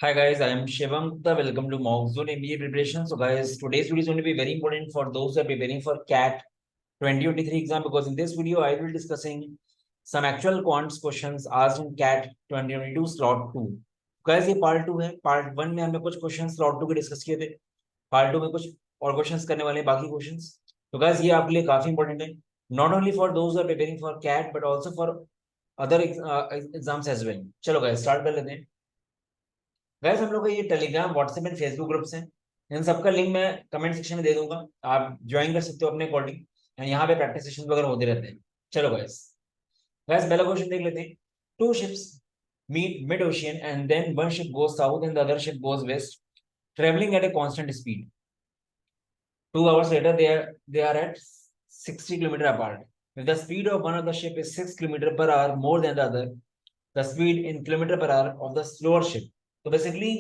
Hi guys, I am Shivam Gupta. Welcome to Mockzone MBA preparation. So guys, today's video is going to be very important for those who are preparing for CAT 2023 exam, because in this video I will be discussing some actual quants questions asked in CAT 2022 slot 2. Guys, ये part 2 है. Part 1 में हमने कुछ question slot 2 के discuss किए थे. Part 2 में कुछ और क्वेश्चंस करने वाले हैं, बाकी क्वेश्चंस. तो गाइस ये आपके लिए काफी इंपॉर्टेंट है, not only for those who are preparing for CAT but also for other exams as well. चलो गाइस स्टार्ट कर लेते हैं. वैसे हम लोग का ये Telegram, WhatsApp and Facebook groups हैं. इन सबका लिंक मैं कमेंट सेक्शन में दे दूंगा, आप ज्वाइन कर सकते हो अपने अकॉर्डिंग. एंड यहाँ पे प्रैक्टिस सेशन वगैरह होते रहते हैं. चलो गाइस, पहला क्वेश्चन देख लेते हैं. Two ships meet mid ocean and then one ship goes south and the other ship goes west, traveling at a constant speed. 2 hours later they are at 60 km apart. If the speed of one of the ship is 6 km per hour more than the other, the speed in kilometer per hour of the slower ship. तो basically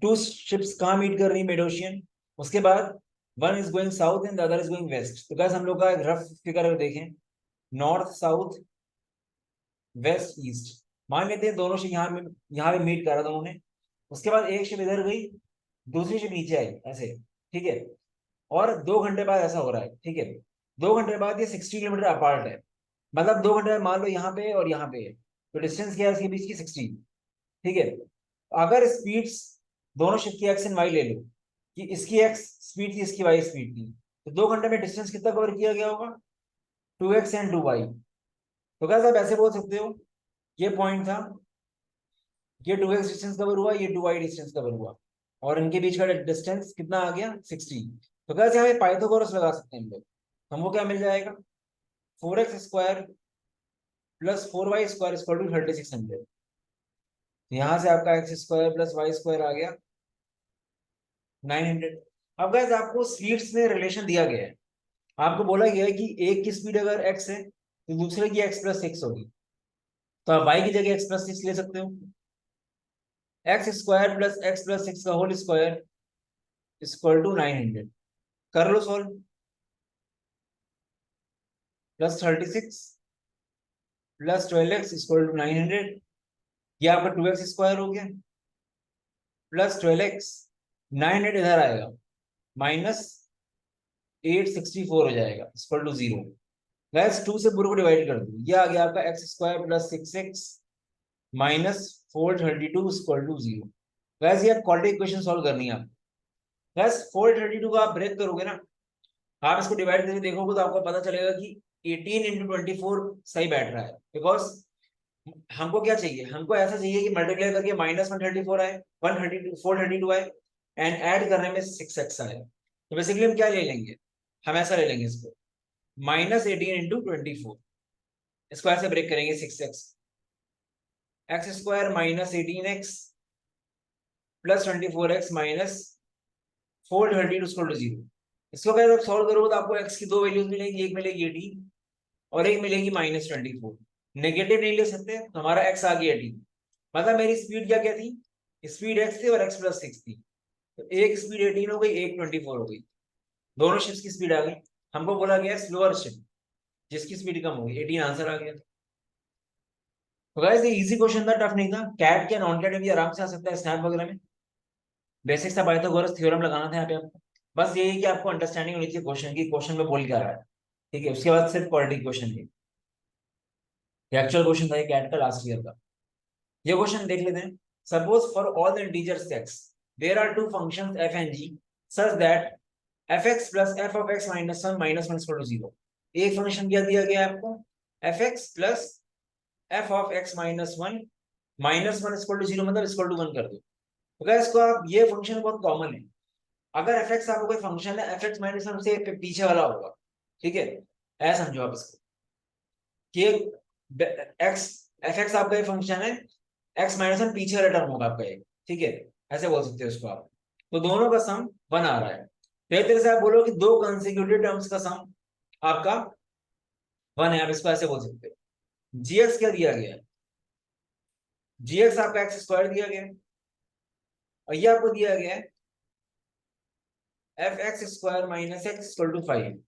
two ships कहाँ meet कर रही है? Mid ocean. उसके बाद one is going south and the other is going west. तो guys हम लोग का एक रफ फिगर अगर देखें, नॉर्थ साउथ वेस्ट ईस्ट, मान लेते हैं दोनों शिप यहाँ पे मीट कर रहा दोनों ने. उसके बाद एक शिप इधर गई, दूसरी शिप नीचे आई, ऐसे. ठीक है. और 2 घंटे बाद ऐसा हो रहा है. ठीक है. 2 घंटे बाद ये 60 किलोमीटर अपार्ट है. मतलब 2 घंटे में मान लो यहाँ पे और यहाँ पे है, तो डिस्टेंस क्या है इसके बीच की? 60. ठीक है. अगर स्पीड्स दोनों शिप की एक्स एंड वाई ले लो, कि इसकी एक्स स्पीड थी, इसकी वाई स्पीड थी, तो 2 घंटे में डिस्टेंस कितना कवर किया गया होगा? 2x and 2y. तो क्या आप ऐसे बोल सकते हो, ये पॉइंट था, ये 2x डिस्टेंस कवर हुआ, ये 2y डिस्टेंस कवर हुआ, और इनके बीच का डिस्टेंस कितना आ गया? 60. तो क्या यहाँ पे पाइथागोरस लगा सकते हैं हम लोग. हमको क्या मिल जाएगा? 4x² plus 4y² equal to 3600. यहाँ से आपका x² प्लस y² आ गया 900. अब गाइस आपको स्पीड्स में रिलेशन दिया गया है. आपको बोला गया है कि एक की स्पीड अगर x है तो दूसरे की x+6 होगी. तो आप y की जगह x+6 ले सकते हो. x² प्लस x+6 का होल स्क्वायर इक्वल टू 900. कर लो solve. Plus 36 plus 12x equal to 900. ये आपका 2x² हो गया, प्लस 12x, 900 इधर आएगा, माइनस 864 हो जाएगा इक्वल टू 0. गैस 2 से पूरे को डिवाइड कर दो, ये आ गया आपका x² plus 6x minus 432 equal to 0. Guys ये क्वाड्रेटिक इक्वेशन सॉल्व करनी है आपको. गैस 432 को आप ब्रेक करोगे ना, आप इसको डिवाइड करके देखोगे तो आपको पता चलेगा कि 18 इंटू 24 सही बैठ रहा है. बिकॉज हमको क्या चाहिए? हमको ऐसा चाहिए कि मल्टीप्लाई करके -134 आए, 432 आए, एंड ऐड करने में 6x आए. तो बेसिकली हम क्या ले लेंगे? हम ऐसा ले लेंगे इसको, -18 इंटू 24. इसको ऐसे ब्रेक करेंगे, 6x, x² minus 18x plus 24x minus 432 0. इसको अगर आप सॉल्व करोगे तो आपको x की दो वैल्यूज मिलेगी, एक मिलेगी 18 और एक मिलेगी -24. नेगेटिव नहीं ले सकते, तो हमारा x आ गया 18. मतलब मेरी स्पीड क्या क्या थी? स्पीड x थी और x+6 थी. तो एक स्पीड 18 हो गई, एक 24 हो गई. दोनों शिप्स की स्पीड आ गई. हमको बोला गया स्लोअर शिप जिसकी स्पीड कम होगी, 18 आंसर आ गया. तो गाइस ये इजी क्वेश्चन था, टफ नहीं था. कैट के नॉन कैट में भी आराम से आ सकता है, स्नैप वगैरह में. बेसिक सा पाइथागोरस थ्योरम लगाना था यहाँ पे आपको. बस ये है कि आपको अंडरस्टैंडिंग होनी चाहिए क्वेश्चन की, क्वेश्चन में बोल क्या रहा है. ठीक है. उसके बाद सिर्फ क्वाड्रेटिक क्वेश्चन की. ये एक्चुअल क्वेश्चन था कैट का लास्ट ईयर का. ये क्वेश्चन देख लेते हैं. Suppose for all the integers x there are two functions f and g such that fx plus f of x minus 1 minus 1 is equal to 0. एक function क्या दिया गया है आपको? fx plus f of x minus 1 minus 1 is equal to 0, मतलब is equal to 1 कर दो. तो क्या इसको आप, ये फंक्शन बहुत कॉमन है. अगर fx आपको कोई फंक्शन है, fx minus 1 से पीछे वाला होगा. ठीक है. ऐसा समझो आप इसको कि x fx आपका एक फंक्शन है, x माइनस 1 पीछे वाला टर्म होगा आपका एक. ठीक है. ऐसे बोल सकते हो इसको आप. तो दोनों का सम 1 आ रहा है. तो एक तरह से आप बोलो कि दो कंसेक्यूटिव टर्म्स का सम आपका 1 है. आप इसको ऐसे बोल सकते हो. gx क्या दिया गया है? gx आपका x² दिया गया है, और ये आपको दिया गया है fx² minus x equal to 5.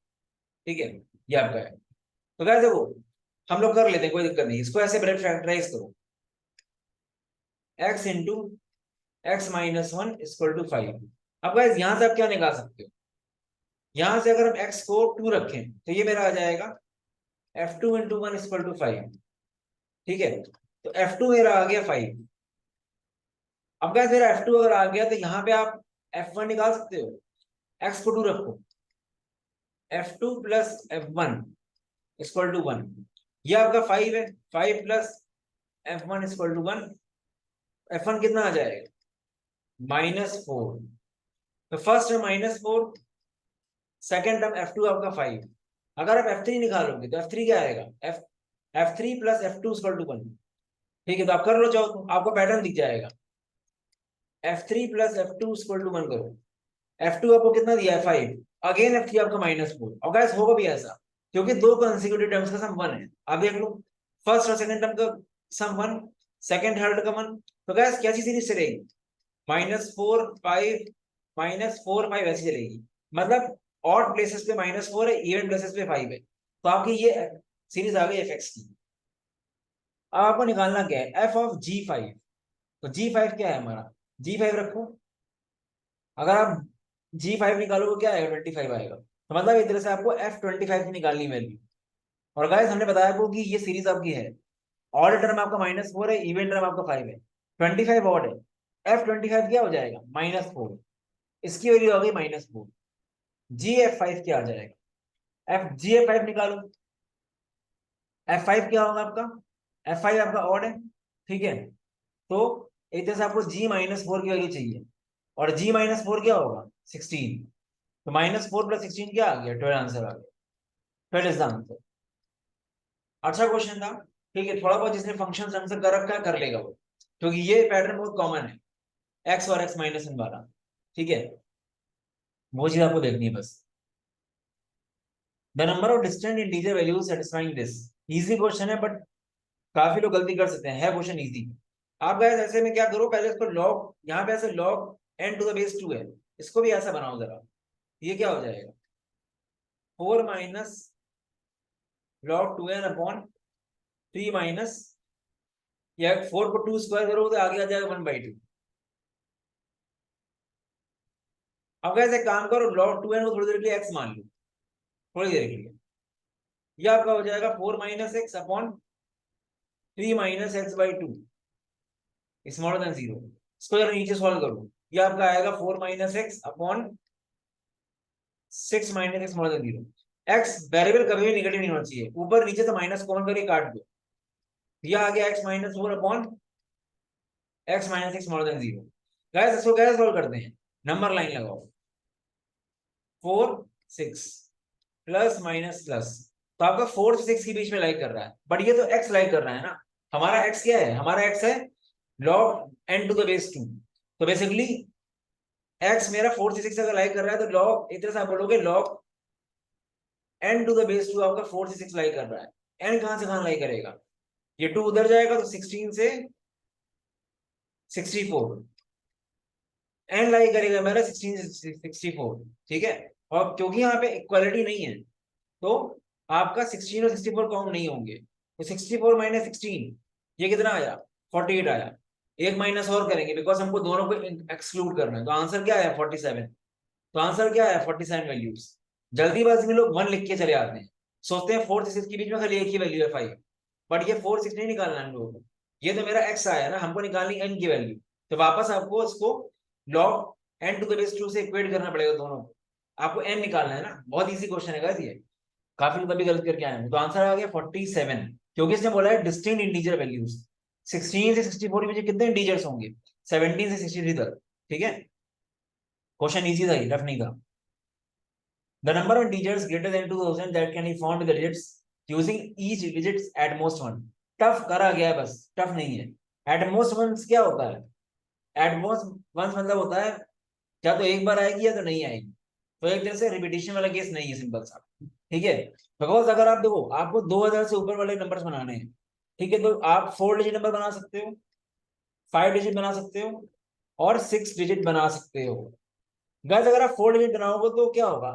ठीक है. ये आपका है. तो क्या देखो, हम लोग कर लेते हैं, कोई दिक्कत नहीं. इसको ऐसे ब्रेक फैक्टराइज करो, x into x minus one equal to 5। अब गाइस यहां से आप क्या निकाल सकते हो, यहां से अगर हम x को 2 रखें तो ये मेरा आ जाएगा f2 into one equal to 5। ठीक है, तो f2 मेरा आ गया 5। अब गाइस मेरा f2 अगर आ गया तो यहाँ पे आप f1 निकाल सकते हो, x को 2 रखो, f2 plus f1 equal to 1। ये आपका 5 है, 5 plus f1 equal to 1। f1 कितना आ जाएगा, -4। तो first term -4, second term f2 आपका 5। अगर आप f3 निकालोगे तो f3 क्या आएगा, f3 plus f2 equal to 1। ठीक है, तो आप कर लो, चाहो तो आपको पैटर्न दिख जाएगा, f3 plus f2 equal to 1 करो। f2 आपको कितना दिया है, 5, अगेन f3 आपका -4। और गाइस होगा भी ऐसा क्योंकि दो कंसेक्यूटिव टर्म्स का सम 1 है। आप देख लो, फर्स्ट और सेकंड टर्म का सम 1, सेकंड थर्ड का 1। तो गाइस कैसी सीरीज चलेगी, -4 5 -4 5 ऐसी चलेगी। मतलब ऑड प्लेसेस पे -4 है, इवन प्लेसेस पे 5 है। तो आपकी ये सीरीज आ गई एफ की। अब आपको निकालना क्या है, एफ ऑफ G5। तो G5 क्या है हमारा, G5 रखो। अगर आप G5 निकालोगे क्या आएगा, 25 आएगा। तो मतलब एक तरह से आपको F25 की निकालनी वैल्यू। और गाइस हमने बताया आपको कि ये सीरीज आपकी है, ऑड टर्म आपका -4 है, इवन टर्म आपका 5 है, 25 ऑड है। F25 क्या हो जाएगा, -4, इसकी वैल्यू आ गई -4। GF5 क्या आ जाएगा, GF5 निकालो। F5 क्या होगा आपका, F5 आपका ऑड है। ठीक है, तो एक तरह से आपको G-4 की वैल्यू चाहिए, और G-4 क्या होगा, 16। तो -4 प्लस 16 क्या आ गया, 12 आंसर आ गया। 12 इज द आंसर। अच्छा क्वेश्चन था। ठीक है, थोड़ा बहुत जिसने फंक्शन आंसर कर रखा है कर लेगा वो, क्योंकि ये पैटर्न बहुत कॉमन है, x और x माइनस वन वाला। ठीक है, वो चीज आपको देखनी है बस। The number of distant integer values satisfying this. Easy question है बट काफी लोग गलती कर सकते हैं, है क्वेश्चन इजी। आप गाइस ऐसे में क्या करो, पहले इसको लॉग, यहाँ पे ऐसे log n to the base 2 है, इसको भी ऐसा बनाओ जरा। ये क्या हो जाएगा, 4 minus log 2n upon 3 minus, या 4 को 2 स्क्वायर करो तो आगे आ जाएगा 1/2। अब गाइस एक काम करो, लॉग 2n को थोड़ी देर के लिए x मान लो, थोड़ी देर के लिए। ये आपका हो जाएगा 4 minus x upon 3 minus x by 2 smaller than 0। इसको जरा नीचे सॉल्व करो, ये आपका आएगा 4 minus x upon 6 minus x smaller than 0। X variable कभी भी नेगेटिव नहीं होना चाहिए, ऊपर नीचे तो माइनस कॉमन करके काट दो। ये आ गया x minus 4 upon x minus x smaller than 0। Guys इसको कैसे सॉल्व करते हैं, नंबर लाइन लगाओ, 4 6 प्लस माइनस प्लस। तो आपका 4 से 6 के बीच में लाइक कर रहा है, बट ये तो x लाइक कर रहा है ना। हमारा x क्या है, हमारा x है log n to the base 2। तो बेसिकली x मेरा 4 से 6 अगर लाइक कर रहा है तो log, एक तरह से आप बोलोगे log n to the base 2 आपका 4 से 6 लाइक कर रहा है। n कहां से कहां लाइक करेगा, ये 2 उधर जाएगा तो 16 से 64, n लाइक करेगा मेरा 16 से 64। ठीक है, और क्योंकि यहाँ पे इक्वालिटी नहीं है तो आपका 16 और 64 काउंट नहीं होंगे। तो 64 माइनस 16 ये कितना आया, 48 आया। एक माइनस और करेंगे बिकॉज हमको दोनों को एक्सक्लूड करना है। तो आंसर क्या आया, 47। तो आंसर क्या आया, 47 वैल्यूज। जल्दीबाजी में लोग 1 लिख के चले आते हैं, सोचते हैं 4 से 6 के बीच में खाली एक ही वैल्यू है 5। बट ये 4 6 नहीं निकालना है हम लोगों को, ये तो मेरा एक्स आया ना, हमको निकालनी n की वैल्यू। तो वापस आपको इसको log n to the base 2 से इक्वेट करना पड़ेगा दोनों को। आपको n निकालना है ना, बहुत इजी क्वेश्चन है गाइस ये, काफी लोग अभी गलत करके आए हैं। तो आंसर आ गया 47, क्योंकि इसने बोला है डिस्टिंक्ट इंटीजर वैल्यूज। 16 से 64 के बीच कितने इंटीजर्स होंगे, 17 से 63 तक। ठीक है, क्वेश्चन इजी था, टफ नहीं था। The number of integers greater than 2000 that can be found with the digits using each digits at most one. Tough करा गया है बस, टफ नहीं है। एट मोस्ट वंस क्या होता है, एट मोस्ट वंस मतलब होता है या तो एक बार आएगी या तो नहीं आएगी। तो एक तरह से रिपीटिशन वाला केस नहीं है, सिंपल सा। ठीक है, बिकॉज अगर आप देखो आपको 2000 से ऊपर वाले नंबर्स बनाने हैं, ठीक है, तो आप 4 डिजिट नंबर बना सकते हो, 5 डिजिट बना सकते हो, और 6 डिजिट बना सकते हो। गाइस अगर आप 4 डिजिट बनाओगे तो क्या होगा,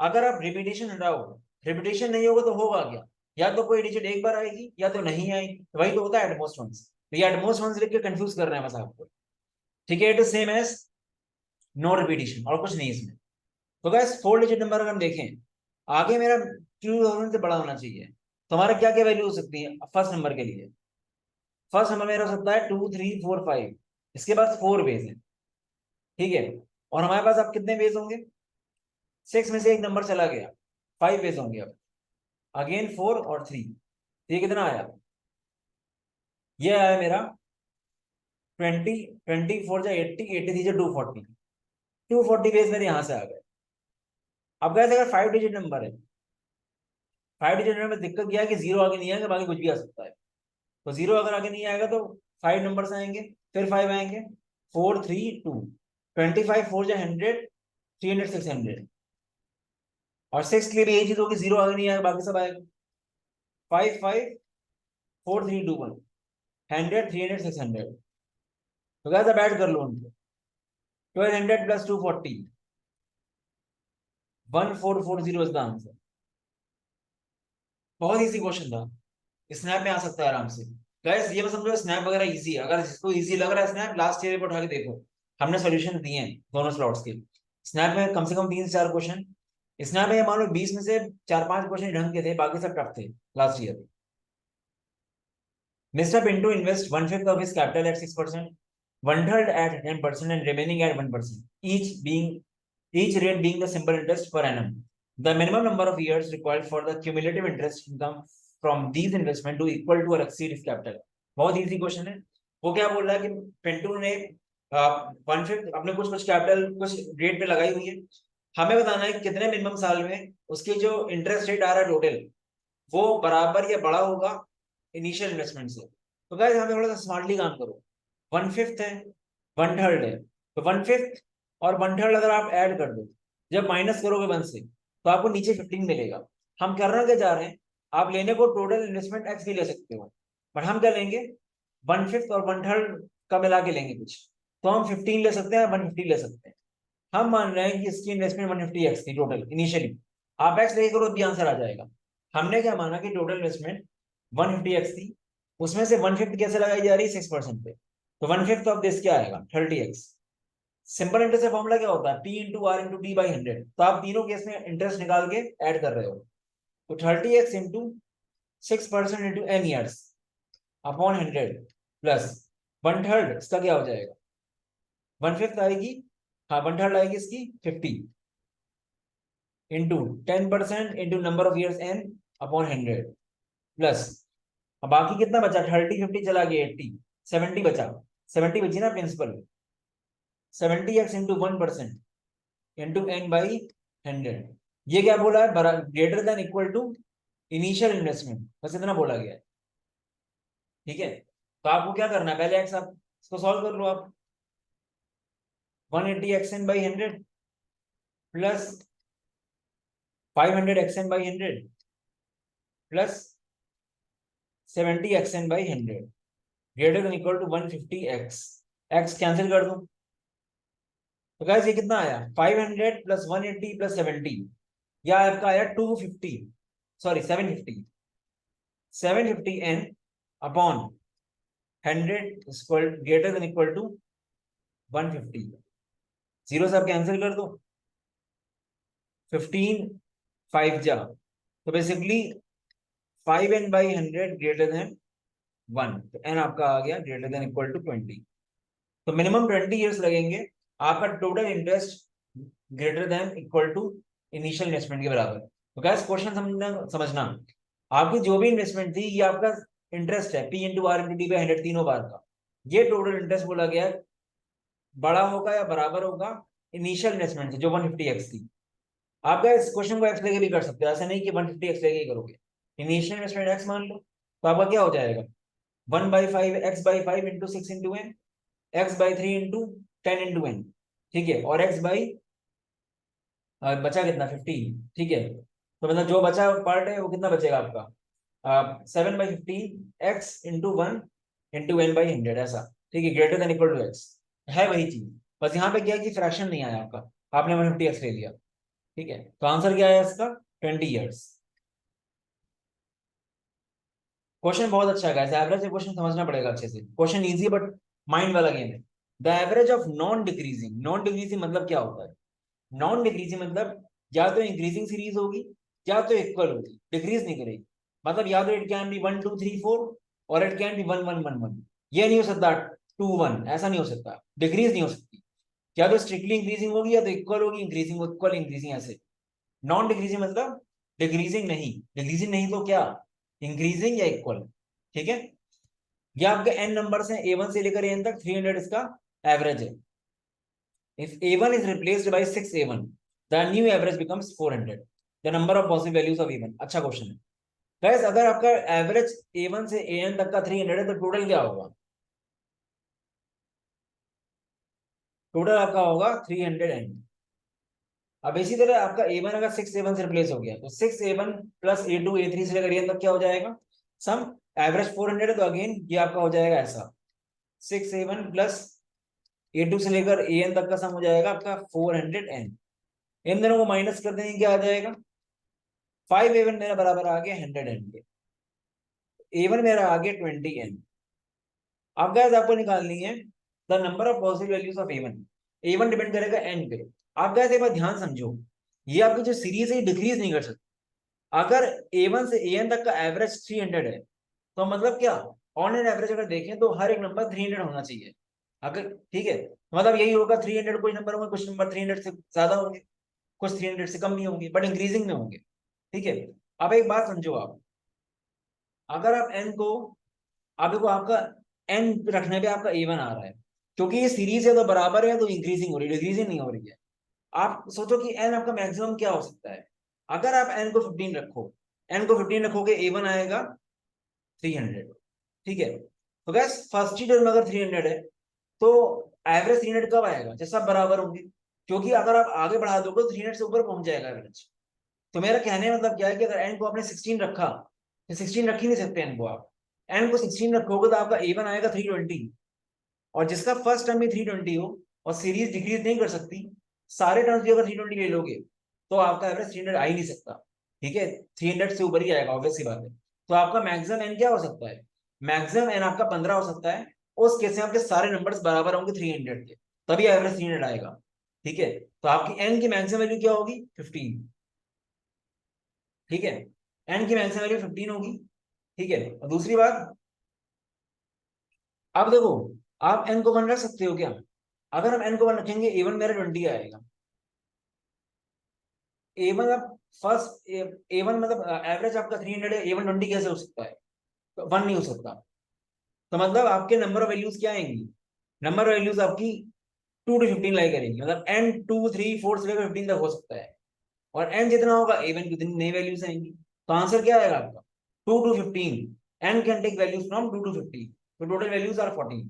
अगर आप रिपीटेशन हटाओगे, रिपीटेशन नहीं होगा तो होगा क्या, या तो कोई डिजिट एक बार आएगी या तो नहीं आएगी। तो वही तो होता है एटमोस्ट वंस। तो ये एटमोस्ट वंस लिख के कंफ्यूज कर रहे हैं बस आपको। ठीक है, it is same as no repetition, और कुछ नहीं इसमें। तो गैस 4 डिजिट नंबर अगर हम देखें, आगे मेरा 2000 से बड़ा होना चाहिए, तो हमारा क्या क्या वैल्यू हो सकती है फर्स्ट नंबर के लिए? फर्स्ट नंबर मेरा हो सकता है 2 3 4 5, इसके बाद 4 बेस है, ठीक है। और हमारे पास अब कितने बेस होंगे? 6 में से एक नंबर चला गया, 5 बेस होंगे अब, अगेन 4 और 3, ये कितना आया? ये आया मेरा 20, 24 जा 80, 83 जा 240, 240 बेस मेरे यहाँ से आ गए। अब गैस अगर 5 डिजिट नंबर है, 5 डिजिट नंबर में दिक्कत क्या है कि जीरो आगे नहीं आएगा, बाकी कुछ भी आ सकता है। तो जीरो अगर आगे नहीं आएगा तो 5 नंबर आएंगे, फिर 5 आएंगे, 4 3 2, 25 4 जा 100, 300 600, और 6 के लिए भी यही चीज होगी, जीरो आगे नहीं आएगा, बाकी सब आएगा। 5 5 4 3 2 1, 100 300 600। तो क्या था, ऐड कर लो उनको, 1200 प्लस 240, 1440 इज द आंसर। बहुत इजी क्वेश्चन था, स्नैप में आ सकता है आराम से। गाइस ये बस समझो स्नैप वगैरह इजी है, अगर जिसको इजी लग रहा है स्नैप, लास्ट ईयर उठा के देखो, हमने सॉल्यूशन दिए हैं दोनों स्लॉट्स के। स्नैप में कम से कम 3 से 4 क्वेश्चन, स्नैप में मान लो 20 में से 4 5 क्वेश्चन ढंग के थे, बाकी सब टफ थे last year. Mr. Pinto invests 1/5 of his capital at 6%, 1/3 at 10%, and remaining at 1%. Each rate being the simple interest per annum. The minimum number of years required for the cumulative interest income from these investment to equal to or exceed his capital. बहुत easy question है। वो क्या बोल रहा है कि पिंटू ने 1/5 अपने कुछ कुछ कैपिटल कुछ रेट पे लगाई हुई है, हमें बताना है कि कितने मिनिमम साल में उसकी जो इंटरेस्ट रेट आ रहा है टोटल, वो बराबर या बड़ा होगा इनिशियल इन्वेस्टमेंट से। तो गाइस हमें थोड़ा सा स्मार्टली काम करो, 1/5 है, 1/3 है, तो 1/5 और 1/3 अगर आप ऐड कर दो, जब माइनस करोगे 1 से, तो आपको नीचे 15 मिलेगा। हम करना क्या जा रहे हैं, आप लेने को टोटल इन्वेस्टमेंट एक्स भी ले सकते हो, बट हम क्या लेंगे, 1/5 और 1/3 का मिला के लेंगे कुछ, तो हम 15 ले सकते हैं, 150 ले सकते हैं। हम मान रहे हैं कि इसकी इन्वेस्टमेंट 150 एक्स थी टोटल इनिशियली, आप एक्स लेके करो भी आंसर आ जाएगा। हमने क्या माना कि टोटल इन्वेस्टमेंट 150 एक्स थी, उसमें से 150 कैसे लगाई जा रही है, 6% पे, तो 1/5 ऑफ दिस क्या आएगा, 30x। सिंपल इंटरेस्ट का फॉर्मूला क्या होता है, P into R into D by 100, तो आप तीनों केस में इंटरेस्ट निकाल के ऐड कर रहे हो, तो 30x into 6% into n years upon 100 plus 1/3, इसका क्या हो जाएगा, 1/5 आएगी, हाँ 1/3 आएगी इसकी 50 into 10% into number of years n upon 100 plus, अब बाकी कितना बचा, 30 50 चला गया 80, 70 बचा, 70 बची ना principal, 70x into 1% into n by 100। ये क्या बोला है, greater than equal to initial investment, बस इतना बोला गया है, ठीक है। तो आपको क्या करना है, पहले एक्स आप इसको सॉल्व कर लो आप, 180 xn by 100 plus 500 xn by 100 plus 70 xn by 100 greater than equal to 150x, X cancel कर दो, तो गाइस ये कितना आया, 500 प्लस 180 प्लस 70, या आपका आया 250, sorry 750 n upon 100 square greater than equal to 150, zero से आप कैंसिल कर दो, 15 5 जा, तो basically 5n by 100 greater then 1, तो n आपका आ गया ग्रेटर देन इक्वल टू 20, तो मिनिमम 20 ईयर्स लगेंगे आपका total interest greater than equal to initial investment के बराबर। तो गैस क्वेश्चन समझना, आपकी जो भी इन्वेस्टमेंट थी, ये आपका इंटरेस्ट है, P into R into D by 100 तीनों बार का, ये टोटल इंटरेस्ट बोला गया है, बड़ा होगा या बराबर होगा इनिशियल इन्वेस्टमेंट से जो 150x थी। आप इस क्वेश्चन को एक्स लेके भी कर सकते हो, ऐसा नहीं कि 150x लेके ही करोगे, इनिशियल इन्वेस्टमेंट एक्स मान लो, तो आपका क्या हो जाएगा, 1/5 x/5 into 6 into n, x/3 into 10 into n, ठीक है, और x बाई बचा कितना 15, ठीक है, तो मतलब जो बचा पार्ट है वो कितना बचेगा आपका 7/15 x into 1 into n by 100 ऐसा, ठीक है, greater than equal to X, है वही चीज, बस यहाँ पे क्या है कि फ्रैक्शन नहीं आया आपका, आपने 150x ले लिया, ठीक है। तो आंसर क्या है इसका, 20 ईयर्स। क्वेश्चन बहुत अच्छा है, एवरेज क्वेश्चन समझना पड़ेगा अच्छे से, क्वेश्चन इजी बट माइंड वाला गेम है। The average of non decreasing मतलब क्या होता है? नॉन डिक्रीजिंग मतलब या तो इंक्रीजिंग सीरीज होगी या तो इक्वल होगी, डिक्रीज नहीं करेगी। मतलब या तो इट कैन बी 1 2 3 4 और इट कैन बी 1 1 1 1। ये नहीं हो सकता 2 1, ऐसा नहीं हो सकता, डिक्रीज नहीं हो सकती। या तो स्ट्रिक्टली इंक्रीजिंग होगी या तो इक्वल होगी, इंक्रीजिंग इक्वल इंक्रीजिंग ऐसे। नॉन डिक्रीजिंग मतलब डिक्रीजिंग नहीं, डिक्रीजिंग नहीं तो क्या, इंक्रीजिंग या इक्वल। ठीक है, ये आपके एन नंबर्स हैं, A1 से लेकर एन तक 300 इसका एवरेज है। If A1 is replaced by 6A1, the new average becomes 400. The number of possible values of A1. अच्छा क्वेश्चन है गाइस। अगर आपका एवरेज A1 से AN तक का 300 है तो टोटल क्या होगा? टोटल आपका होगा 300N। अब इसी तरह आपका A1 अगर 6A1 से रिप्लेस हो गया तो 6A1 प्लस A2 A3 से लेकर AN तक क्या हो जाएगा? सम एवरेज 400 है तो अगेन ये आपका हो जाएगा ऐसा, 6A1 प्लस A2 से लेकर AN तक का सम हो जाएगा आपका 400N। इन दोनों को माइनस कर देंगे, क्या आ जाएगा? 5A1 मेरा बराबर आ गया 100N के, A1 मेरा आ गया 20N। अब गाइस आपको निकालनी है the number of possible values of A1। A1 depend करेगा N पे। आप गाइस एक बार ध्यान समझो, ये आपकी जो सीरीज है डिक्रीज नहीं कर सकती। अगर A1 से AN तक का एवरेज 300 है तो मतलब क्या, ऑन एन एवरेज अगर देखें तो हर एक नंबर 300 होना चाहिए। अगर ठीक है तो मतलब यही होगा 300, कुछ नंबर होंगे, कुछ नंबर 300 से ज्यादा होंगे, कुछ 300 से कम नहीं होंगे, बट इंक्रीजिंग में होंगे। ठीक है, अब एक बात समझो आप, अगर आप एन को, आप देखो आपका एन रखने पे आपका A1 आ रहा है, क्योंकि ये सीरीज है तो बराबर है तो इंक्रीजिंग हो रही है, डिक्रीजिंग नहीं हो रही है। आप सोचो कि एन आपका मैक्सिमम क्या हो सकता है? अगर आप एन को 15 रखो, एन को 15 रखोगे A1 आएगा 300। ठीक है, तो गैस फर्स्ट ही टर्म अगर 300 है तो एवरेज 300 कब आएगा? जब सब बराबर होंगे, क्योंकि अगर आप आगे बढ़ा दोगे तो 300 से ऊपर पहुंच जाएगा एवरेज। तो मेरा कहने का मतलब क्या है कि अगर एन को आपने 16 रखा तो 16 रख ही नहीं सकते एन को आप। एन को 16 रखोगे तो आपका A1 आएगा 320, और जिसका फर्स्ट टर्म भी 320 हो और सीरीज डिक्रीज नहीं कर सकती, सारे टर्म्स भी अगर 320 ले लोगे तो आपका एवरेज 300 आ ही नहीं सकता। ठीक है, 300 से ऊपर ही आएगा, ऑब्वियस सी बात है। तो आपका मैक्सिमम एन क्या हो सकता है? मैक्सिमम एन आपका 15 हो सकता है। उस केस में आपके सारे नंबर्स बराबर होंगे 300 के, तभी एवरेज 300 आएगा। ठीक है, तो आपकी एन की मैक्सिमम वैल्यू क्या होगी? 15। ठीक है, एन की मैक्सिमम वैल्यू 15 होगी। ठीक है, और दूसरी बात, अब देखो, आप एन को 1 रख सकते हो क्या? अगर हम एन को 1 रखेंगे A1 मेरा 20 आएगा। A1 अब फर्स्ट A1 मतलब एवरेज आपका 300 है, A1 20 कैसे हो सकता है? तो 1 नहीं हो सकता। तो मतलब आपके नंबर ऑफ वैल्यूज क्या आएंगी? नंबर ऑफ वैल्यूज आपकी 2 to 15 लाई करेंगी, मतलब एन 2 3 4 से लेकर 15 तक हो सकता है। और एन जितना होगा A1 की उतनी नई वैल्यूज आएंगी। तो आंसर क्या आएगा आपका? 2 to 15। N can take values from 2 to 15, तो total values are 14।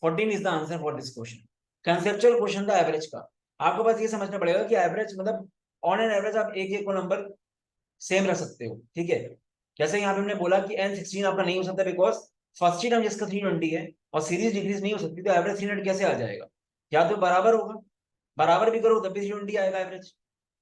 14 is the answer for this question. Conceptual question था एवरेज का। आपको बस ये समझना पड़ेगा कि एवरेज मतलब ऑन एन एवरेज आप एक एक को नंबर सेम रख सकते हो। ठीक है, जैसे यहाँ पे हमने बोला कि N16 आपका नहीं हो सकता बिकॉज फर्स्ट ही टर्म जिसका 320 है और सीरीज डिक्रीज नहीं हो सकती, तो एवरेज 300 कैसे आ जाएगा? या तो बराबर होगा, बराबर भी करो तब भी 320 आएगा एवरेज,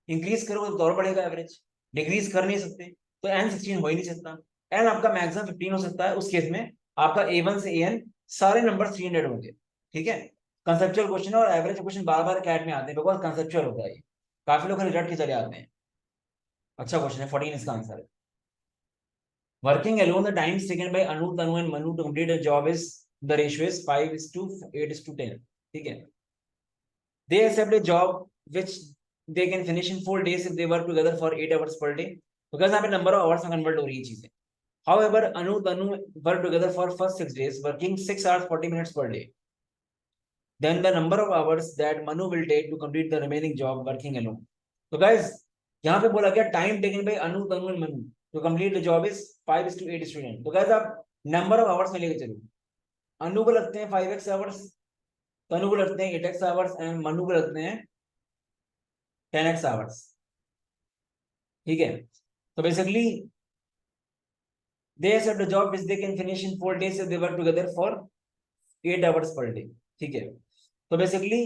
इंक्रीज करो तो और बढ़ेगा एवरेज, डिक्रीज कर नहीं सकते तो N16 हो ही नहीं सकता। एन आपका मैक्सिमम 15 हो सकता है, उस केस में आपका A1 से AN सारे नंबर 300 होंगे। ठीक है, कंसेप्चुअल क्वेश्चन और एवरेज क्वेश्चन बार बार कैट में आते हैं बिकॉज कंसेप्चुअल होता है ये। काफी लोग रिजल्ट के चले आते हैं। अच्छा क्वेश्चन है, 14 इसका आंसर है। Working alone, the times taken by Anu, Tanu and Manu to complete a job is, the ratio is 5:8:10. ठीक है, they accept a job which they can finish in 4 days if they work together for 8 hours per day. तो कैसे यहाँ पे number of hours में convert हो रही है चीजें। However, Anu, Tanu work together for first 6 days, working 6 hours 40 minutes per day. Then the number of hours that Manu will take to complete the remaining job working alone. तो guys यहाँ पे बोला गया time taken by Anu, Tanu and Manu to complete the job is 5:8 तो guys आप number of hours में लेके चलो। अनु को लगते हैं 5x आवर्स, तनु को लगते हैं 8x आवर्स एंड मनु को लगते हैं 10x आवर्स। ठीक है, तो basically they accept a job which they can finish in 4 days if they work together for 8 hours per day। ठीक है, तो बेसिकली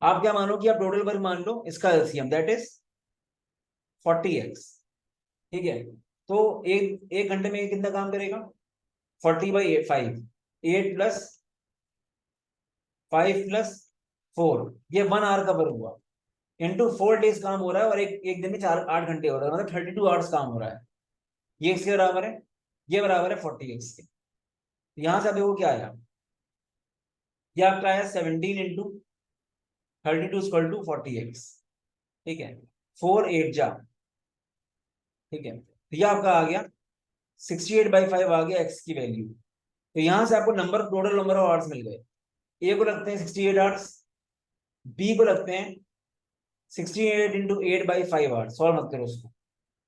आप क्या मानो कि आप टोटल वर्क मान लो, इसका एलसीएम दैट इज 40x। ठीक है, तो एक एक घंटे में ये कितना काम करेगा? 40/5, 8 प्लस 5 प्लस 4, ये 1 आवर कवर हुआ, इंटू 4 डेज काम हो रहा है, और एक दिन में 8 घंटे हो रहा है, मतलब 32 आवर्स काम हो रहा है। ये इसके बराबर है, ये बराबर है 40x के। यहां से अभी वो क्या आया, ये आपका आया 17 × 32 = 40x। ठीक है, 4 8 जा, ठीक है, तो ये आपका आ गया 68/5 आ गया एक्स की वैल्यू। तो यहां से आपको number, total number of hours मिल गए। ए को लगते हैं 68 आवर्स, बी को लगते हैं 68 × 8/5 आवर्स, सॉल्व मत करो उसको,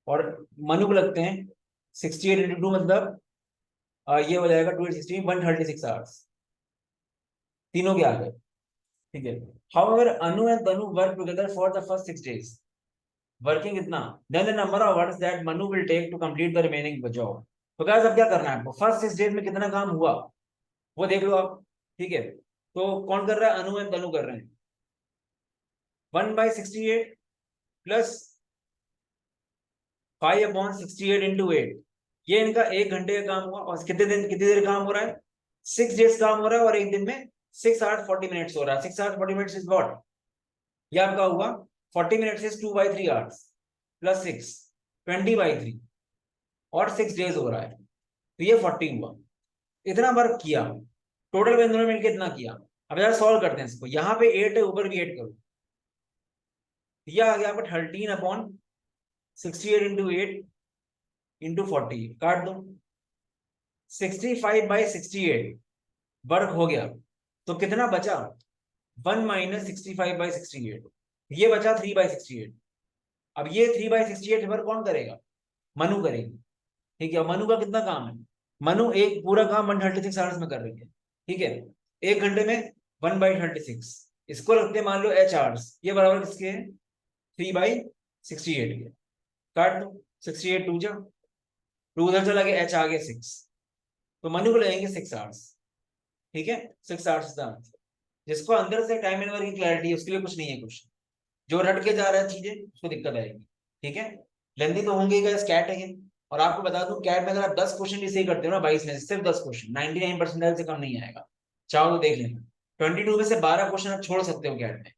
और मनु को लगते हैं 68 × 2, मतलब ये हो जाएगा 2 8 16 136 आवर्स, तीनों के आ गए। ठीक है, however Anu and Tanu work together for the first 6 days, working इतना, then the number of hours that Manu will take to complete the remaining job. तो गाइस अब क्या करना है आपको, फर्स्ट 6 days में कितना काम हुआ वो देख लो आप। ठीक है, तो कौन कर रहा है, अनु एंड तनु कर रहे हैं। 1/68 प्लस 5/68 × 8, ये इनका 1 घंटे का काम हुआ, और कितनी देर काम हो रहा है, 6 days काम हो रहा है, और एक दिन में 6 hours 40 minutes हो रहा है। 6 hours 40 minutes इज व्हाट, ये आपका हुआ 40 minutes इज 2/3 hours प्लस 6 20/3, और 6 days हो रहा है, तो ये 40 हुआ। इतना वर्क किया, टोटल में दोनों मिलकर इतना किया। अब यार सॉल्व करते हैं इसको, यहाँ पे 8 है, ऊपर भी 8 करो, ये आ गया आपका 13/68 × 8 × 40, काट दो। 65/68 वर्क हो गया, तो कितना बचा, 1 - 65/68, ये बचा 3/68। अब ये 3/68 वर्क कौन करेगा, मनु करेगी। ठीक है, मनु का कितना काम है, मनु एक पूरा काम 136 आवर्स में कर रही है। ठीक है, 1 घंटे में 1/36, इसको लगते हैं मान लो एच आवर्स, ये बराबर किसके हैं, 3/68 के। काट दो, 68 2 जा, 2 उधर चला गया, एच आ गया 6, तो मनु को लगेंगे 6 आवर्स। ठीक है, 6 आवर्स का आंसर। जिसको अंदर से टाइम एंड वर्क की क्लैरिटी है उसके लिए कुछ नहीं है क्वेश्चन, जो रट के जा रहा है चीजें उसको दिक्कत आएगी। ठीक है, लेंदी तो होंगे, कैट है ये। और आपको बता दूं, कैट में अगर आप 10 क्वेश्चन भी सही करते हो ना, 22 में से सिर्फ 10 क्वेश्चन, 99% से कम नहीं आएगा, चाहो तो देख लेना। 22 में से 12 क्वेश्चन आप छोड़ सकते हो कैट में।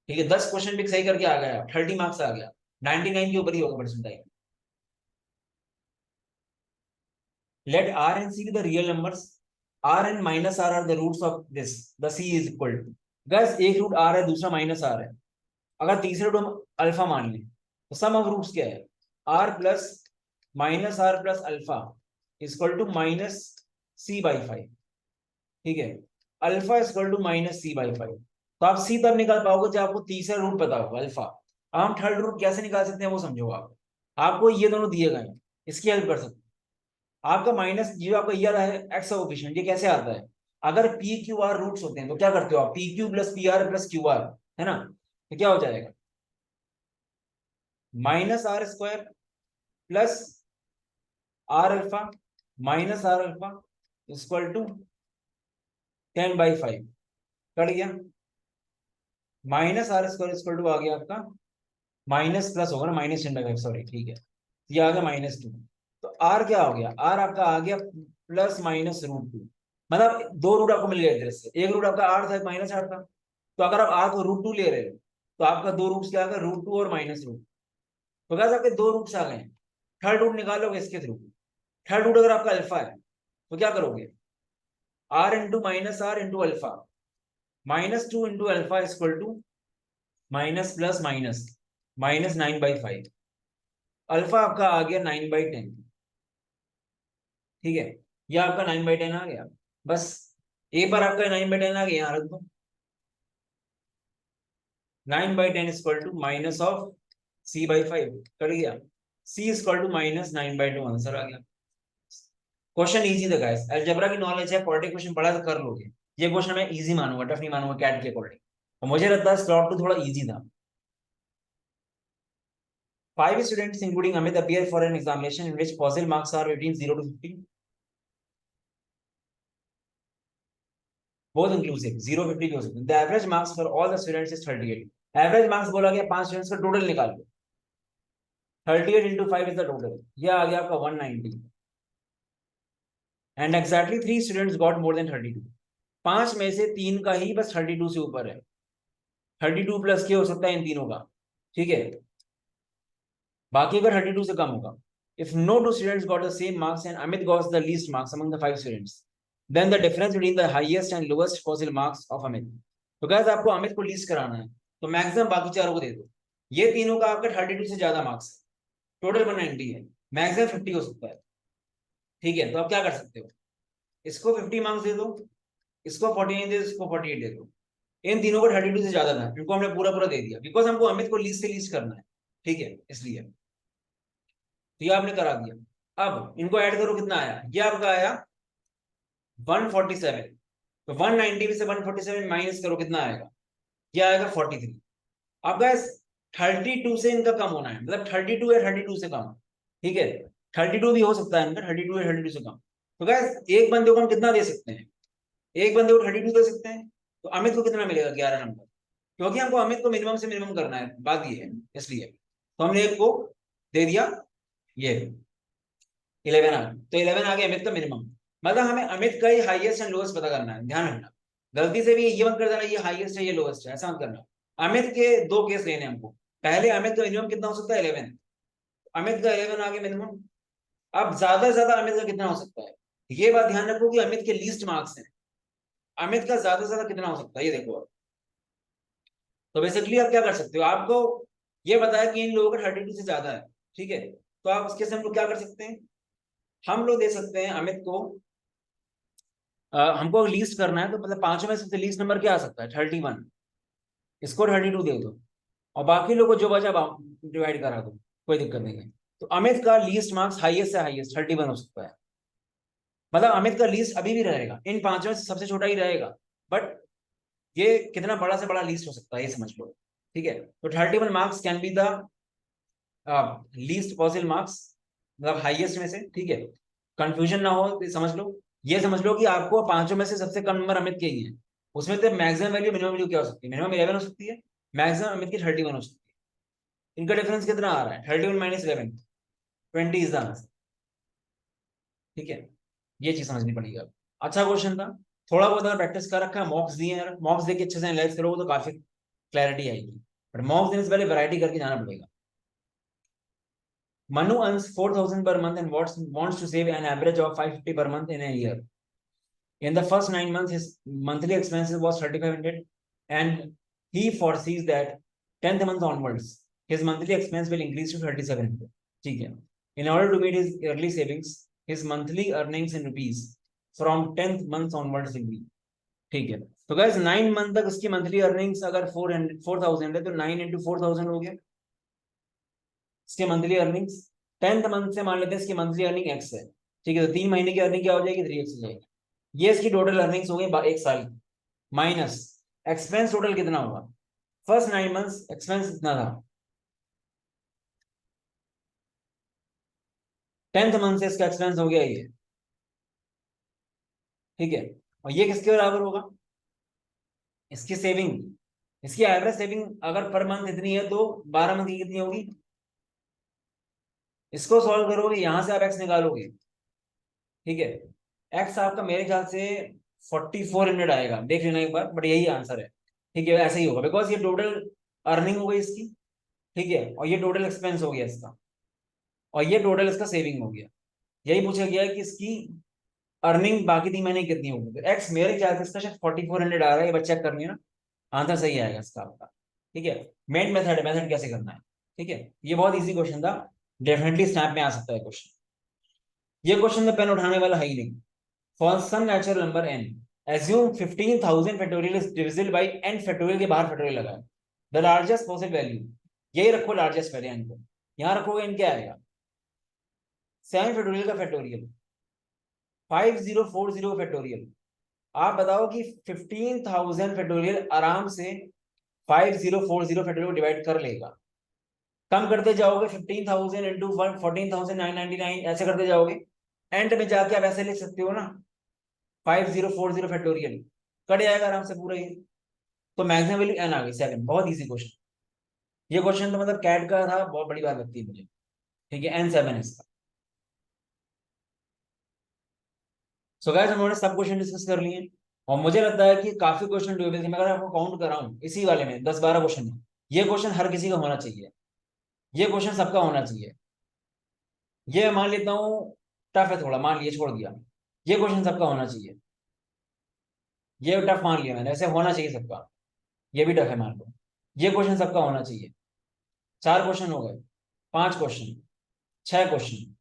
ठीक है, 10 क्वेश्चन भी सही करके आ गया, 30 मार्क्स आ गया, 99 के ऊपर ही होगा percentile. Let R and C be the real numbers. R and minus R are the roots of this. The C is equal to. Guys, एक रूट R है, दूसरा माइनस R है। अगर तीसरे रूट हम अल्फा मान लें, तो सम ऑफ रूट्स क्या है, R plus minus R plus alpha equal to minus C/5। ठीक है, alpha equal to minus C/5। तो आप C तब निकाल पाओगे जब आपको तीसरा रूट पता होगा, अल्फा। अब हम थर्ड रूट कैसे निकाल सकते हैं वो समझो आप। आपको ये दोनों दिए गए हैं, इसकी हेल्प कर सकते हैं। आपका माइनस, जो आपका ये है एक्स कोएफिशिएंट, ये कैसे आता है, अगर पी क्यू आर रूट्स होते हैं तो क्या करते हो आप, P Q plus P R plus Q R, है ना, तो क्या हो जाएगा, -r² plus R alpha minus R alpha equal to 10/5, cut गया। -r² इक्वल टू आ गया आपका माइनस प्लस होगा ना, -10/5, सॉरी, ठीक है, ये आ गया -2। तो आर क्या हो गया, आर आपका आ गया +-√2, मतलब दो रूट आपको मिल गए इधर से, एक रूट आपका आर था, -8 था, तो अगर आप आर को √2 ले रहे हो तो आपका दो रूट्स क्या आ गए, √2 और -√2। तो क्या आपके दो रूट्स आ गए, थर्ड रूट निकालोगे इसके थ्रू। थर्ड रूट अगर आपका अल्फा है तो क्या करोगे, R into minus R into alpha, -2 into alpha equal to minus plus minus -9/5, alpha आपका आ गया 9/10। ठीक है, ये आपका 9/10 आ गया, बस एक बार आपका 9/10 आ गया, यहाँ रख दो। 9/10 equal to minus of C/5, कर गया, C इक्वल टू -9/2, आंसर आ गया। क्वेश्चन इजी था गाइस, अलजेब्रा की नॉलेज है, क्वाड्रेटिक क्वेश्चन पढ़ा तो कर लोगे। ये क्वेश्चन मैं इजी मानूंगा, टफ नहीं मानूंगा कैट के अकॉर्डिंग, और मुझे लगता है स्लॉट 2 थोड़ा इजी था। 5 students including Amit appear for an examination in which possible marks are between 0 to 50, both inclusive, 0 50 भी हो सकते हैं। The average marks for all the students is 38। Average marks बोला गया 5 स्टूडेंट्स का टोटल निकाल लो, 38 into 5 is the total, ये आ गया आपका 190, and exactly 3 students got more than 32। 5 में से 3 का ही बस 32 से ऊपर है, 32 प्लस के हो सकता है इन तीनों का, ठीक है, बाकी अगर 32 से कम होगा, if no two students got the same marks and Amit got the least marks among the 5 students, then the difference between the highest and lowest possible marks of Amit, तो guys आपको अमित को लीस्ट कराना है, तो maximum बाकी चारों को दे दो, ये तीनों का आपका 32 से ज्यादा मार्क्स है, टोटल 190 है, मैक्सिमम 50 हो सकता है, ठीक है, तो आप क्या कर सकते हो, इसको 50 मार्क्स दे दो, इसको 49 दे दो, इसको 48 दे दो, इन तीनों को 32 से ज्यादा था, इनको हमने पूरा पूरा दे दिया, बिकॉज हमको अमित को लीस्ट से लीस्ट करना है, ठीक है, इसलिए तो ये आपने करा दिया। अब इनको ऐड करो, कितना आया, ये आपका आया 147, तो 190 में से 147 माइनस करो, कितना आएगा, ये आएगा 43। अब गाइस 32 से इनका कम होना है, मतलब 32 या 32 से कम, ठीक है, 32 भी हो सकता है इनका, 32 या 32 से कम, तो गाइस एक बंदे को हम कितना दे सकते हैं, एक बंदे को 32 दे सकते हैं, तो अमित को कितना मिलेगा, 11 नंबर, क्योंकि हमको अमित को मिनिमम से मिनिमम करना है, बात ये है, इसलिए तो हमने एक को दे दिया, ये 11 आ गया, तो 11 आ गया अमित का मिनिमम, मतलब हमें अमित का ही हाईएस्ट एंड लोएस्ट पता करना है, ध्यान रखना, गलती से भी ये मत कर देना ये हाईएस्ट है ये लोएस्ट है, ऐसा मत करना। अमित के दो केस लेने हमको, पहले अमित का मिनिमम कितना हो सकता है, 11, अमित का 11 आ गया मिनिमम, अब ज्यादा से ज्यादा अमित का कितना हो सकता है, ये बात ध्यान रखो कि अमित के लीस्ट मार्क्स हैं, अमित का ज्यादा से ज्यादा कितना हो सकता है, ये देखो आप, तो बेसिकली आप क्या कर सकते हो, आपको ये बताया कि इन लोगों का 32 से ज्यादा है, ठीक है, तो आप उसके से हम लोग क्या कर सकते हैं, हम लोग दे सकते हैं अमित को, हमको लीस्ट करना है, तो मतलब पांचों में सबसे लीस्ट नंबर क्या आ सकता है, 31, इसको 32 दे दो, और बाकी लोगों को जो बचा डिवाइड करा दो, कोई दिक्कत नहीं है, तो अमित का लीस्ट मार्क्स हाईएस्ट से हाईएस्ट 31 हो सकता है, मतलब अमित का लीस्ट अभी भी रहेगा, इन पांचों में से सबसे छोटा ही रहेगा, बट ये कितना बड़ा से बड़ा लीस्ट हो सकता है ये समझ लो, ठीक है, तो 31 marks can be the least possible marks, मतलब हाईएस्ट में से, ठीक है, कंफ्यूजन ना हो तो समझ लो, ये समझ लो कि आपको पांचों में से सबसे कम नंबर अमित के ही है, उसमें तो मैक्सिमम वैल्यू मिनिमम वैल्यू क्या हो सकती है, मिनिमम 11 हो सकती है, मैक्सिमम अमित की 31 हो सकती है, इनका डिफरेंस कितना आ रहा है, 31 माइनस 11, 20 इज द आंसर, ठीक है, ये चीज समझनी पड़ेगी अब। अच्छा क्वेश्चन था, थोड़ा बहुत अगर प्रैक्टिस कर रखा है, मॉक्स दिए हैं, मॉक्स देके अच्छे से एनालाइज करोगे तो काफी क्लैरिटी आएगी, बट मॉक्स देने से पहले वैरायटी करके जाना पड़ेगा। Manu earns 4,000 per month and wants to save an average of 550 per month in a year. In the first 9 months, his monthly expenses was 3,500, and he foresees that 10th month onwards, his monthly expense will increase to 3,700. ठीक है. In order to meet his early savings, his monthly earnings in rupees from 10th month onwards will be. ठीक है. तो guys 9 month तक उसकी monthly earnings अगर 4,000 है तो 9 into 4,000 हो गया इसके मंथली अर्निंग्स, 10th मंथ से मान लेते हैं इसकी मंथली अर्निंग एक्स है, ठीक है, तो 3 महीने की अर्निंग क्या हो जाएगी, 3x हो जाएगी, ये इसकी टोटल अर्निंग्स हो गई एक साल की, माइनस एक्सपेंस टोटल कितना होगा, फर्स्ट 9 मंथ्स एक्सपेंस कितना था, 10th मंथ से इसका एक्सपेंस हो गया ये, ठीक है, और ये किसके बराबर होगा, इसकी सेविंग, इसकी एवरेज सेविंग अगर पर मंथ इतनी है तो 12 मंथ की कितनी होगी, इसको सॉल्व करोगे यहां से आप एक्स निकालोगे, ठीक है, एक्स आपका मेरे ख्याल से 4,400 आएगा, देख लेना एक बार, बट यही आंसर है, ठीक है, ऐसे ही होगा, बिकॉज ये टोटल अर्निंग हो गई इसकी, ठीक है, और ये टोटल एक्सपेंस हो गया इसका, और ये टोटल इसका सेविंग हो गया, यही पूछा गया है कि इसकी अर्निंग बाकी 3 महीने की कितनी होगी, तो एक्स मेरे ख्याल से इसका शायद 4,400 आ रहा है, ये बच्चा चेक करनी है ना, आंसर सही आएगा इसका आपका, ठीक है, मेन मेथड मेथड कैसे करना है, ठीक है, ये बहुत ईजी क्वेश्चन था, डेफिनेटली स्नैप में आ सकता है क्वेश्चन, ये क्वेश्चन में पेन उठाने वाला है ही नहीं। For some natural number n, assume 15,000 factorial is divisible by n factorial के बाहर factorial लगा है, the largest possible value, यही रखो largest पहले n को, यहाँ रखोगे n क्या आएगा, 7 factorial का factorial, 5040 factorial, आप बताओ कि 15,000 factorial आराम से 5040 factorial को डिवाइड कर लेगा, कम करते जाओगे 15,000 इंटू 14,999 ऐसे करते जाओगे, एंड में जाके आप ऐसे लिख सकते हो ना 5040 फैक्टोरियल, कट जाएगा आराम से पूरा ही, तो मैक्सिमम वैल्यू एन आ गई 7, बहुत इजी क्वेश्चन, ये क्वेश्चन तो मतलब कैट का था, बहुत बड़ी बात लगती है मुझे, ठीक है, N7 है इसका। सो गाइस हम लोगों ने सब क्वेश्चन डिस्कस कर लिए, और मुझे लगता है कि काफी क्वेश्चन ड्यूरेबल थे। मैं अगर आपको काउंट कर रहा हूँ इसी वाले में 10-12 क्वेश्चन है, ये क्वेश्चन हर किसी का होना चाहिए, ये क्वेश्चन सबका होना चाहिए। ये मान लेता हूँ टफ है थोड़ा, मान लिया, छोड़ दिया, ये क्वेश्चन सबका होना चाहिए। ये टफ मान लिया मैंने, ऐसे होना चाहिए सबका। ये भी टफ है मान लो, ये क्वेश्चन सबका होना चाहिए। 4 क्वेश्चन हो गए, 5 क्वेश्चन, 6 क्वेश्चन,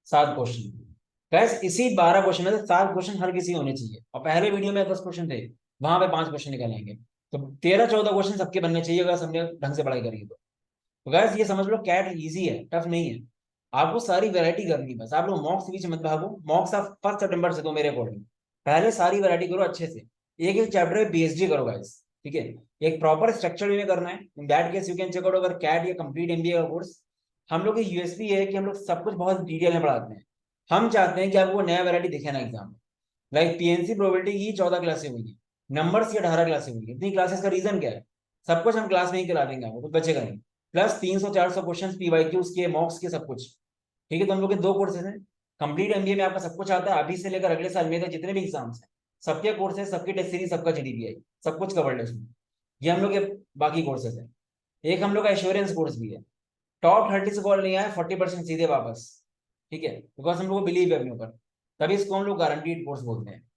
7 क्वेश्चन। गैस इसी 12 क्वेश्चन में से 7 क्वेश्चन हर किसी होने चाहिए, और पहले वीडियो में 10 क्वेश्चन थे, वहां पे 5 क्वेश्चन निकलेंगे। तो 13-14 क्वेश्चन सबके बनने चाहिए अगर हमने ढंग से पढ़ाई करी तो गैस ये समझ लो कैट इजी है, टफ नहीं है। आपको सारी वैरायटी करनी है, बस आप लोग मॉक्स के पीछे मत भागो। मॉक्स आप 1 सितंबर से दो मेरे अकॉर्डिंग, पहले सारी वैरायटी करो अच्छे से। एक एक चैप्टर में पीएचडी करो गाइस, ठीक है। एक प्रॉपर स्ट्रक्चर में करना है। In that case you can check out our CAT या कंप्लीट एमबीए का कोर्स। हम लोग की यूएसपी है कि हम लोग सब कुछ बहुत डिटेल में पढ़ाते हैं। हम चाहते हैं कि आपको नया वैरायटी दिखे ना एग्जाम में। लाइक पीएनसी प्रोबेबिलिटी की 14 क्लासें हुई है, नंबर्स की 18 क्लासें हुई है। इतनी क्लासेस का रीजन क्या है? सब कुछ हम क्लास में ही करा देंगे, आपको कुछ बचेगा नहीं। प्लस 300-400 क्वेश्चन पीवाईक्यूज के, मॉक्स के, सब कुछ। ठीक है, तो हम लोग के 2 कोर्सेज हैं। कंप्लीट एमबीए में आपका सब कुछ आता है, अभी से लेकर अगले साल में तक जितने भी एग्जाम्स हैं, सबके कोर्सेज, सबकी टेस्ट सीरीज, सबका जीडीपीआई, सब कुछ कवर्ड है उसमें। ये हम लोग के बाकी कोर्सेज है। एक हम लोग का एश्योरेंस कोर्स भी है। टॉप 30 से कॉल नहीं आया, 40% सीधे वापस। ठीक है, बिकॉज हम लोग को बिलीव है अपने ऊपर, तभी इसको हम लोग गारंटीड कोर्स बोलते हैं।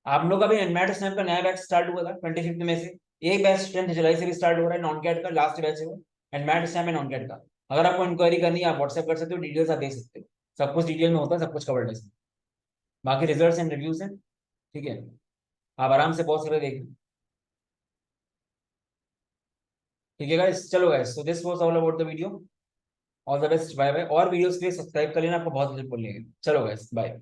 आप लोग का भी एनमैट स्नैप का नया बैच स्टार्ट हुआ था 25 में से। एक बैच 10 जुलाई से भी स्टार्ट हो रहा है, नॉन कैट का लास्ट बैच है वो, NMAT SNAP and non CAT का। अगर आपको इंक्वायरी करनी है आप व्हाट्सएप कर सकते हो, डिटेल्स आप देख सकते हो। सब कुछ डिटेल में होता है, सब कुछ कवर्ड है इसमें। बाकी रिजल्ट्स एंड रिव्यूज हैं, ठीक है, आप आराम से बहुत सारे देखें। ठीक है गाइस, चलो guys, so this was all about the video. All the best, bye bye. और वीडियोस के लिए सब्सक्राइब कर लेना, आपको बहुत हेल्प मिलेगी। चलो गाइस, बाय।